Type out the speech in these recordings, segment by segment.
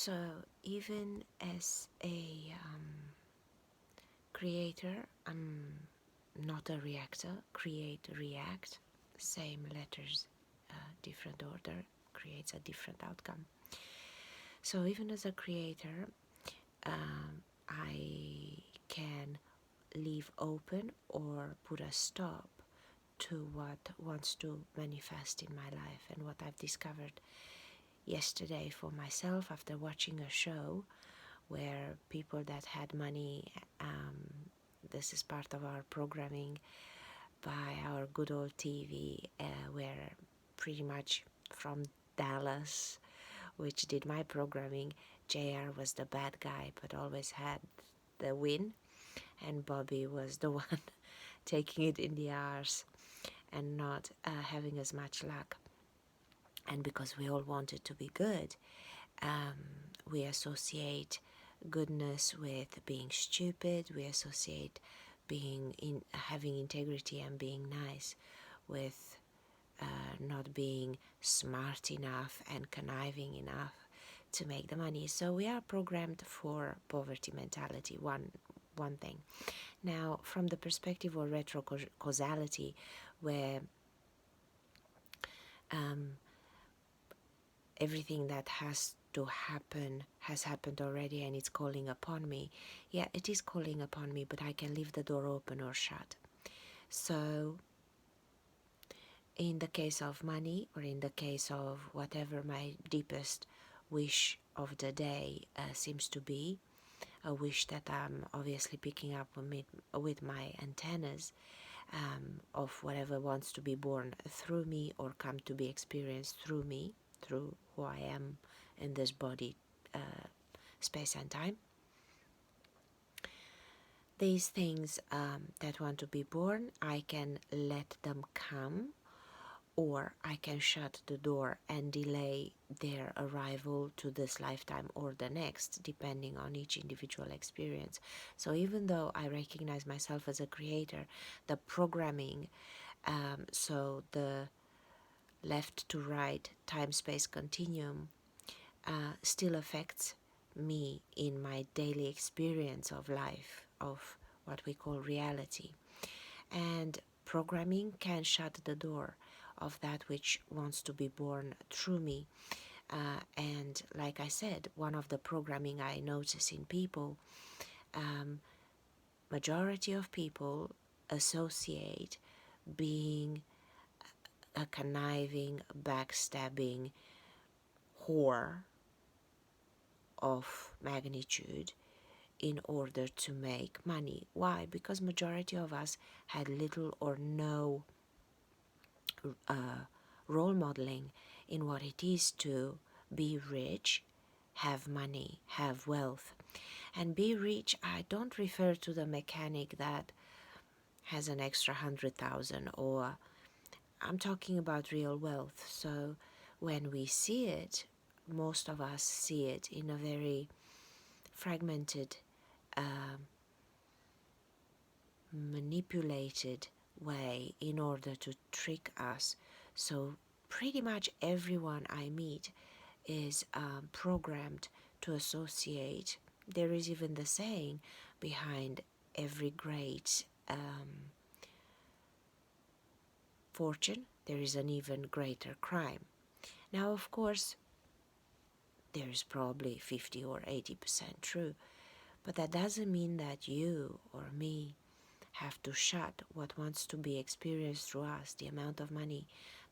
So even as a creator, I'm not a reactor. Create, react, same letters, different order creates a different outcome. So even as a creator, I can leave open or put a stop to what wants to manifest in my life. And what I've discovered yesterday for myself after watching a show where people that had money, this is part of our programming by our good old TV, where pretty much from Dallas, which did my programming, JR was the bad guy but always had the win, and Bobby was the one taking it in the arse and not having as much luck. And because we all wanted to be good, we associate goodness with being stupid. We associate having integrity and being nice with not being smart enough and conniving enough to make the money. So we are programmed for poverty mentality, one thing. Now, from the perspective of retro-causality, where everything that has to happen has happened already and it's calling upon me. Yeah, it is calling upon me, but I can leave the door open or shut. So in the case of money, or in the case of whatever my deepest wish of the day seems to be, a wish that I'm obviously picking up with my antennas, of whatever wants to be born through me or come to be experienced through me, through who I am in this body, space and time. These things that want to be born, I can let them come, or I can shut the door and delay their arrival to this lifetime or the next, depending on each individual experience. So even though I recognize myself as a creator, the programming, so the left to right time-space continuum still affects me in my daily experience of life, of what we call reality. And programming can shut the door of that which wants to be born through me. And like I said, one of the programming I notice in people, majority of people associate being a conniving, backstabbing whore of magnitude in order to make money. Why? Because majority of us had little or no role modeling in what it is to be rich, have money, have wealth. And be rich, I don't refer to the mechanic that has an extra 100,000, or I'm talking about real wealth. So when we see it, most of us see it in a very fragmented, manipulated way in order to trick us. So pretty much everyone I meet is programmed to associate. There is even the saying behind every great fortune, there is an even greater crime. Now, of course, there is probably 50 or 80% true, but that doesn't mean that you or me have to shut what wants to be experienced through us. The amount of money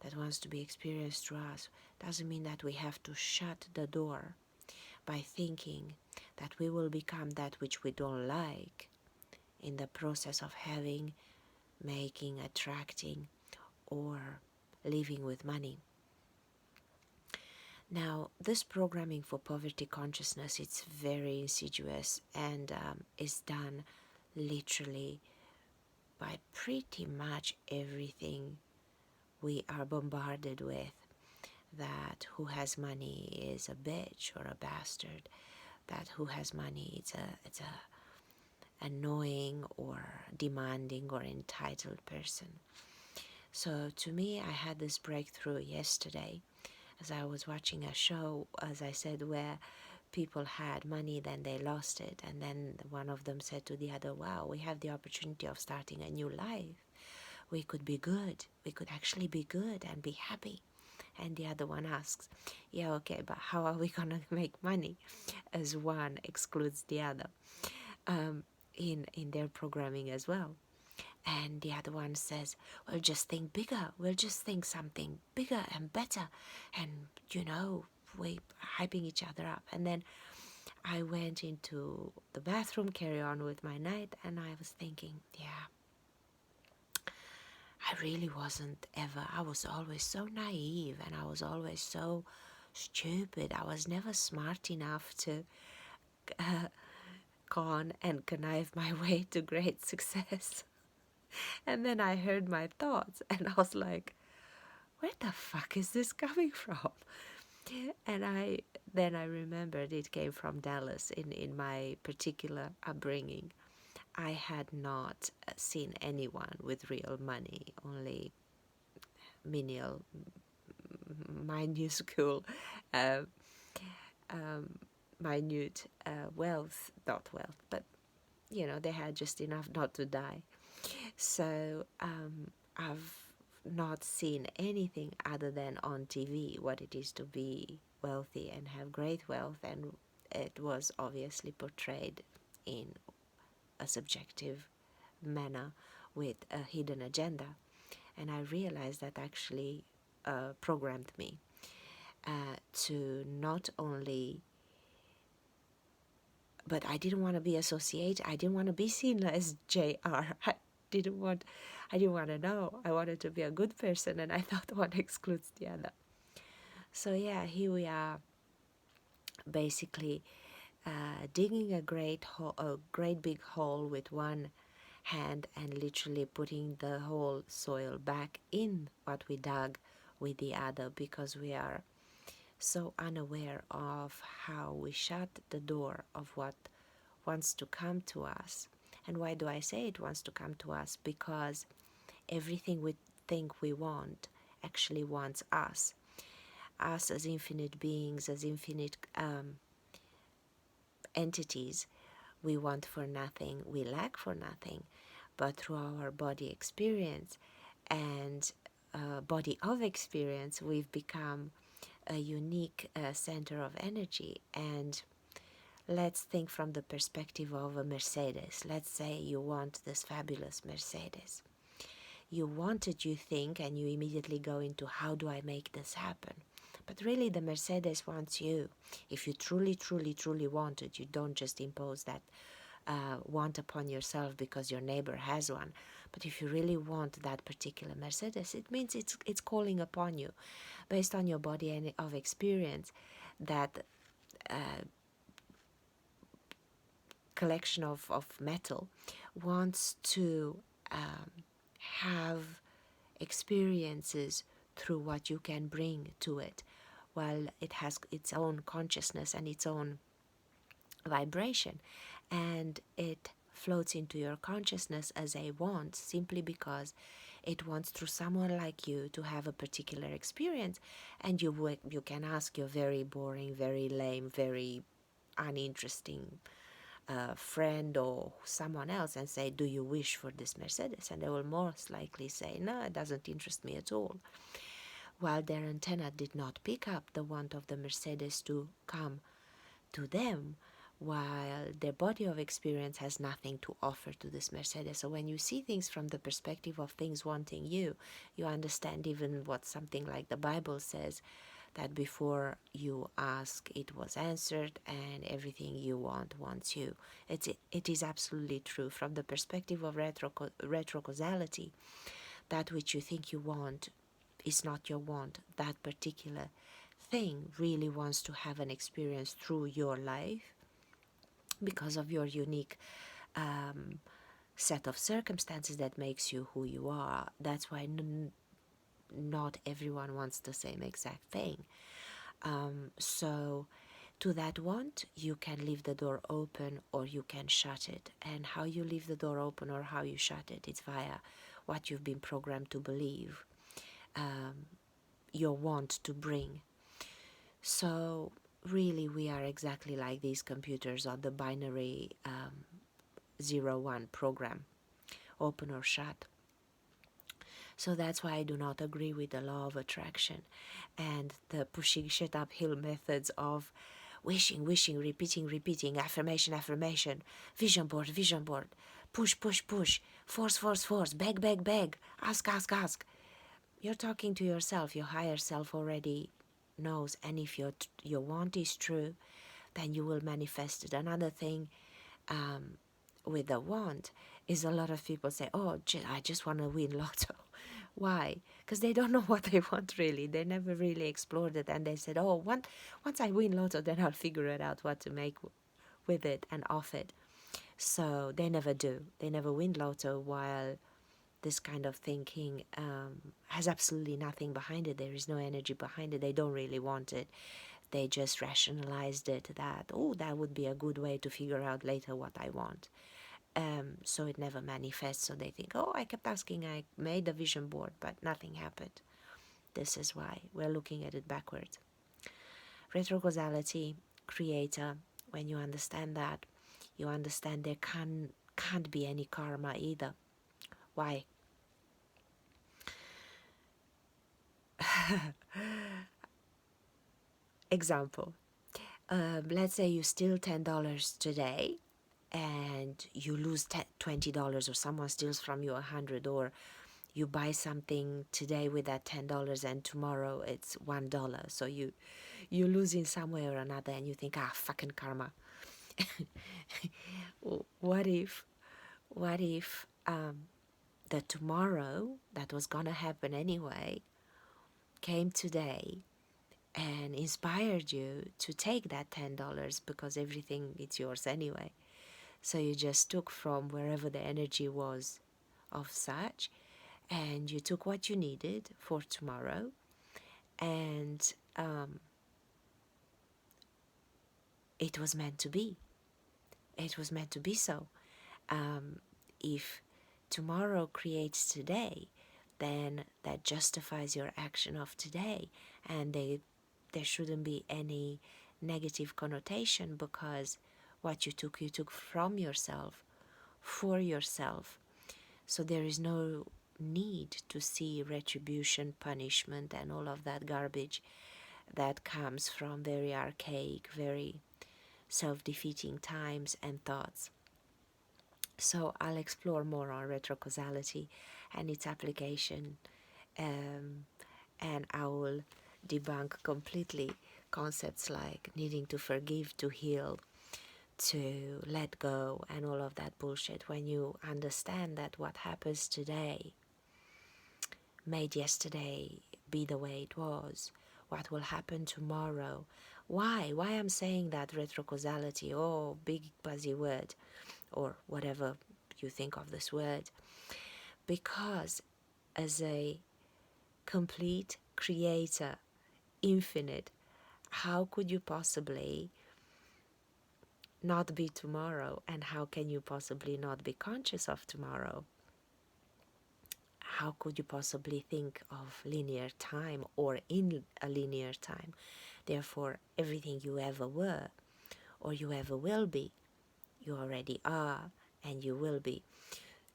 that wants to be experienced through us doesn't mean that we have to shut the door by thinking that we will become that which we don't like in the process of having, making, attracting, or living with money. Now, this programming for poverty consciousness, it's very insidious and is done literally by pretty much everything we are bombarded with. That who has money is a bitch or a bastard. That who has money, it's a annoying or demanding or entitled person. So to me, I had this breakthrough yesterday as I was watching a show, as I said, where people had money, then they lost it, and then one of them said to the other, wow, we have the opportunity of starting a new life. We could be good. We could actually be good and be happy. And the other one asks, yeah, okay, but how are we going to make money? As one excludes the other in their programming as well. And the other one says, well, just think bigger. We'll just think something bigger and better. And, we hyping each other up. And then I went into the bathroom, carry on with my night, and I was thinking, yeah, I really wasn't ever. I was always so naive, and I was always so stupid. I was never smart enough to con and connive my way to great success. And then I heard my thoughts, and I was like, where the fuck is this coming from? And then I remembered it came from Dallas in my particular upbringing. I had not seen anyone with real money, only menial, minuscule, uh, minute wealth, not wealth, but they had just enough not to die. So I've not seen anything other than on TV what it is to be wealthy and have great wealth, and it was obviously portrayed in a subjective manner with a hidden agenda. And I realized that actually programmed me to not only, but I didn't want to be associated, I didn't want to be seen as JR. I didn't want to know. I wanted to be a good person, and I thought one excludes the other. So yeah, here we are, basically digging a great big hole with one hand and literally putting the whole soil back in what we dug with the other, because we are so unaware of how we shut the door of what wants to come to us. And why do I say it wants to come to us? Because everything we think we want actually wants us. Us as infinite beings, as infinite entities. We want for nothing, we lack for nothing, but through our body experience and body of experience, we've become a unique center of energy. And let's think from the perspective of a Mercedes. Let's say you want this fabulous Mercedes. You want it, you think, and you immediately go into how do I make this happen? But really the Mercedes wants you. If you truly, truly, truly want it, you don't just impose that want upon yourself because your neighbor has one. But if you really want that particular Mercedes, it means it's calling upon you based on your body and of experience. That collection of metal wants to have experiences through what you can bring to it, while it has its own consciousness and its own vibration, and it floats into your consciousness as a want, simply because it wants through someone like you to have a particular experience. And you can ask your very boring, very lame, very uninteresting friend or someone else and say, do you wish for this Mercedes? And they will most likely say, no, it doesn't interest me at all, while their antenna did not pick up the want of the Mercedes to come to them, while their body of experience has nothing to offer to this Mercedes. So when you see things from the perspective of things wanting you, you understand even what something like the Bible says, that before you ask, it was answered, and everything you want wants you. It is absolutely true. From the perspective of retro-causality, that which you think you want is not your want. That particular thing really wants to have an experience through your life because of your unique set of circumstances that makes you who you are. That's why not everyone wants the same exact thing. So to that want, you can leave the door open or you can shut it. And how you leave the door open or how you shut it, it's via what you've been programmed to believe, your want to bring. So really we are exactly like these computers on the binary 0-1 program, open or shut. So that's why I do not agree with the law of attraction and the pushing shit uphill methods of wishing, wishing, repeating, repeating, affirmation, affirmation, vision board, push, push, push, force, force, force, beg, beg, beg, ask, ask, ask. You're talking to yourself. Your higher self already knows, and if your want is true, then you will manifest it. Another thing with the want is a lot of people say, oh, I just want to win lotto. Why? Because they don't know what they want really. They never really explored it, and they said, oh, once I win lotto, then I'll figure it out what to make with it and off it. So they never do. They never win lotto, while this kind of thinking has absolutely nothing behind it. There is no energy behind it. They don't really want it. They just rationalized it that, oh, that would be a good way to figure out later what I want. So it never manifests. So they think, oh, I kept asking, I made a vision board, but nothing happened. This is why we're looking at it backwards. Retro-causality, creator, when you understand that, you understand there can't be any karma either. Why? Example. Let's say you steal $10 today and you lose $20, or someone steals from you $100, or you buy something today with that $10 and tomorrow it's $1. So you lose in some way or another, and you think, fucking karma. What if the tomorrow that was gonna happen anyway came today and inspired you to take that $10, because everything is yours anyway. So you just took from wherever the energy was of such, and you took what you needed for tomorrow, and it was meant to be. It was meant to be so. If tomorrow creates today, then that justifies your action of today, and there shouldn't be any negative connotation, because what you took from yourself, for yourself. So there is no need to see retribution, punishment, and all of that garbage that comes from very archaic, very self-defeating times and thoughts. So I'll explore more on retro-causality and its application, and I will debunk completely concepts like needing to forgive, to heal, to let go, and all of that bullshit. When you understand that what happens today made yesterday be the way it was, what will happen tomorrow. Why I'm saying that retro-causality, oh, big buzzy word, or whatever you think of this word, because as a complete creator, infinite, how could you possibly not be tomorrow, and how can you possibly not be conscious of tomorrow? How could you possibly think of linear time or in a linear time? Therefore, everything you ever were or you ever will be, you already are and you will be.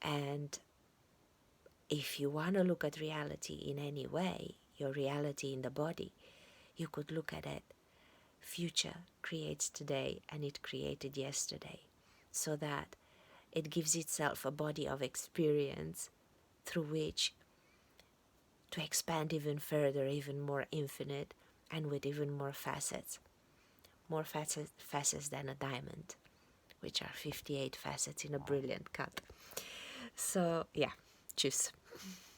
And if you want to look at reality in any way, your reality in the body, you could look at it. Future creates today and it created yesterday, so that it gives itself a body of experience through which to expand even further, even more infinite, and with even more facets than a diamond, which are 58 facets in a brilliant cut. So yeah, tschüss.